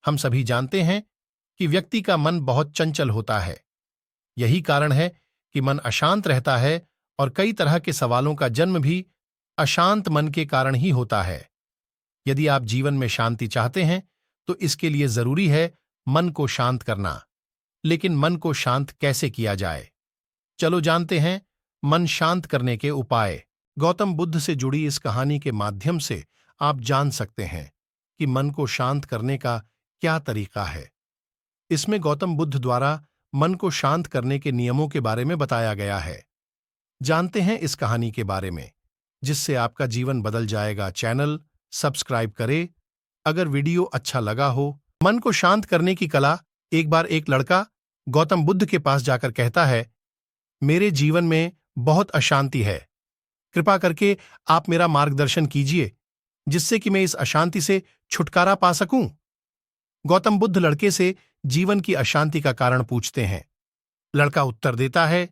हम सभी जानते हैं कि व्यक्ति का मन बहुत चंचल होता है। यही कारण है कि मन अशांत रहता है और कई तरह के सवालों का जन्म भी अशांत मन के कारण ही होता है। यदि आप जीवन में शांति चाहते हैं तो इसके लिए जरूरी है मन को शांत करना। लेकिन मन को शांत कैसे किया जाए? चलो जानते हैं मन शांत करने के उपाय। गौतम बुद्ध से जुड़ी इस कहानी के माध्यम से आप जान सकते हैं कि मन को शांत करने का क्या तरीका है। इसमें गौतम बुद्ध द्वारा मन को शांत करने के नियमों के बारे में बताया गया है। जानते हैं इस कहानी के बारे में, जिससे आपका जीवन बदल जाएगा। चैनल सब्सक्राइब करें। अगर वीडियो अच्छा लगा हो। मन को शांत करने की कला। एक बार एक लड़का गौतम बुद्ध के पास जाकर कहता है, मेरे जीवन में बहुत अशांति है, कृपा करके आप मेरा मार्गदर्शन कीजिए जिससे कि मैं इस अशांति से छुटकारा पा सकूं। गौतम बुद्ध लड़के से जीवन की अशांति का कारण पूछते हैं। लड़का उत्तर देता है,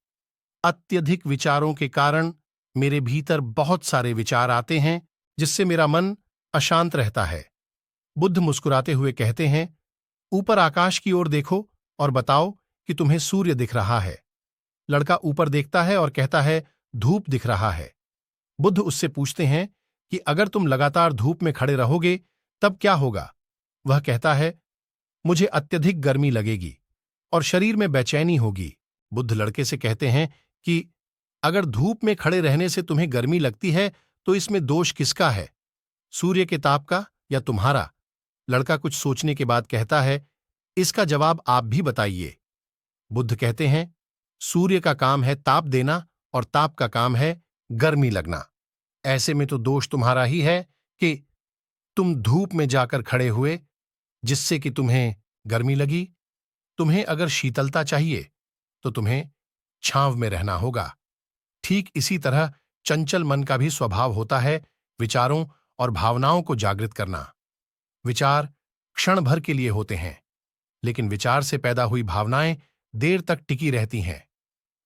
अत्यधिक विचारों के कारण मेरे भीतर बहुत सारे विचार आते हैं जिससे मेरा मन अशांत रहता है। बुद्ध मुस्कुराते हुए कहते हैं, ऊपर आकाश की ओर देखो और बताओ कि तुम्हें सूर्य दिख रहा है। लड़का ऊपर देखता है और कहता है, धूप दिख रहा है। बुद्ध उससे पूछते हैं कि अगर तुम लगातार धूप में खड़े रहोगे तब क्या होगा? वह कहता है, मुझे अत्यधिक गर्मी लगेगी और शरीर में बेचैनी होगी। बुद्ध लड़के से कहते हैं कि अगर धूप में खड़े रहने से तुम्हें गर्मी लगती है तो इसमें दोष किसका है, सूर्य के ताप का या तुम्हारा? लड़का कुछ सोचने के बाद कहता है, इसका जवाब आप भी बताइए। बुद्ध कहते हैं, सूर्य का काम है ताप देना और ताप का काम है गर्मी लगना। ऐसे में तो दोष तुम्हारा ही है कि तुम धूप में जाकर खड़े हुए जिससे कि तुम्हें गर्मी लगी। तुम्हें अगर शीतलता चाहिए तो तुम्हें छांव में रहना होगा। ठीक इसी तरह चंचल मन का भी स्वभाव होता है विचारों और भावनाओं को जागृत करना। विचार क्षण भर के लिए होते हैं, लेकिन विचार से पैदा हुई भावनाएं देर तक टिकी रहती हैं।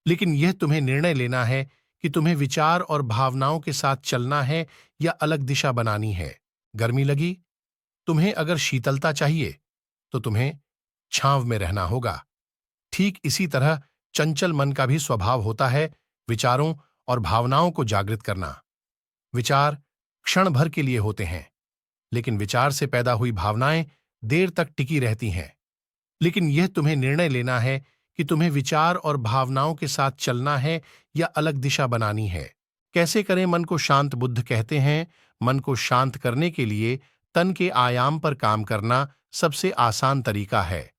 लेकिन यह तुम्हें निर्णय लेना है कि तुम्हें विचार और भावनाओं के साथ चलना है या अलग दिशा बनानी है। गर्मी लगी, तुम्हें अगर शीतलता चाहिए तो तुम्हें छांव में रहना होगा। ठीक इसी तरह चंचल मन का भी स्वभाव होता है विचारों और भावनाओं को जागृत करना। विचार क्षण भर के लिए होते हैं, लेकिन विचार से पैदा हुई भावनाएं देर तक टिकी रहती हैं। लेकिन यह तुम्हें निर्णय लेना है कि तुम्हें विचार और भावनाओं के साथ चलना है या अलग दिशा बनानी है। कैसे करें मन को शांत? बुद्ध कहते हैं, मन को शांत करने के लिए तन के आयाम पर काम करना सबसे आसान तरीका है।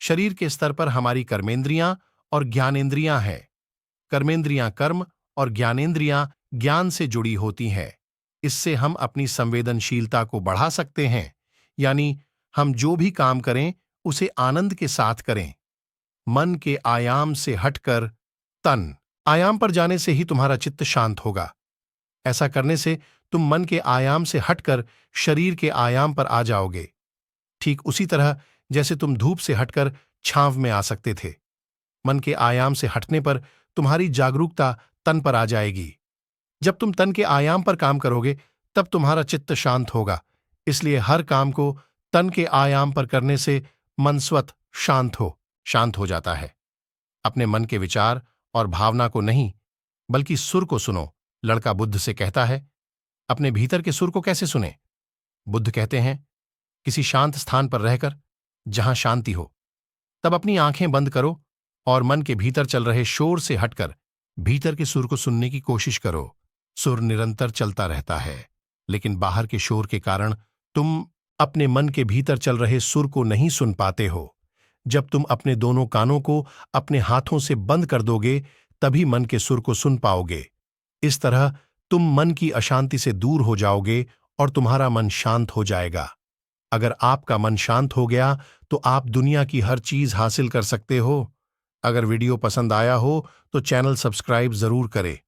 शरीर के स्तर पर हमारी कर्मेंद्रियां और ज्ञानेंद्रियां हैं। कर्मेंद्रियां कर्म और ज्ञानेंद्रियां ज्ञान से जुड़ी होती हैं। इससे हम अपनी संवेदनशीलता को बढ़ा सकते हैं, यानी हम जो भी काम करें उसे आनंद के साथ करें। मन के आयाम से हटकर तन आयाम पर जाने से ही तुम्हारा चित्त शांत होगा। ऐसा करने से तुम मन के आयाम से हटकर शरीर के आयाम पर आ जाओगे, ठीक उसी तरह जैसे तुम धूप से हटकर छांव में आ सकते थे। मन के आयाम से हटने पर तुम्हारी जागरूकता तन पर आ जाएगी। जब तुम तन के आयाम पर काम करोगे तब तुम्हारा चित्त शांत होगा। इसलिए हर काम को तन के आयाम पर करने से मन स्वतः शांत हो जाता है। अपने मन के विचार और भावना को नहीं, बल्कि सुर को सुनो। लड़का बुद्ध से कहता है, अपने भीतर के सुर को कैसे सुने? बुद्ध कहते हैं, किसी शांत स्थान पर रहकर जहां शांति हो, तब अपनी आंखें बंद करो और मन के भीतर चल रहे शोर से हटकर भीतर के सुर को सुनने की कोशिश करो। सुर निरंतर चलता रहता है, लेकिन बाहर के शोर के कारण तुम अपने मन के भीतर चल रहे सुर को नहीं सुन पाते हो। जब तुम अपने दोनों कानों को अपने हाथों से बंद कर दोगे तभी मन के सुर को सुन पाओगे। इस तरह तुम मन की अशांति से दूर हो जाओगे और तुम्हारा मन शांत हो जाएगा। अगर आपका मन शांत हो गया तो आप दुनिया की हर चीज हासिल कर सकते हो। अगर वीडियो पसंद आया हो तो चैनल सब्सक्राइब जरूर करें।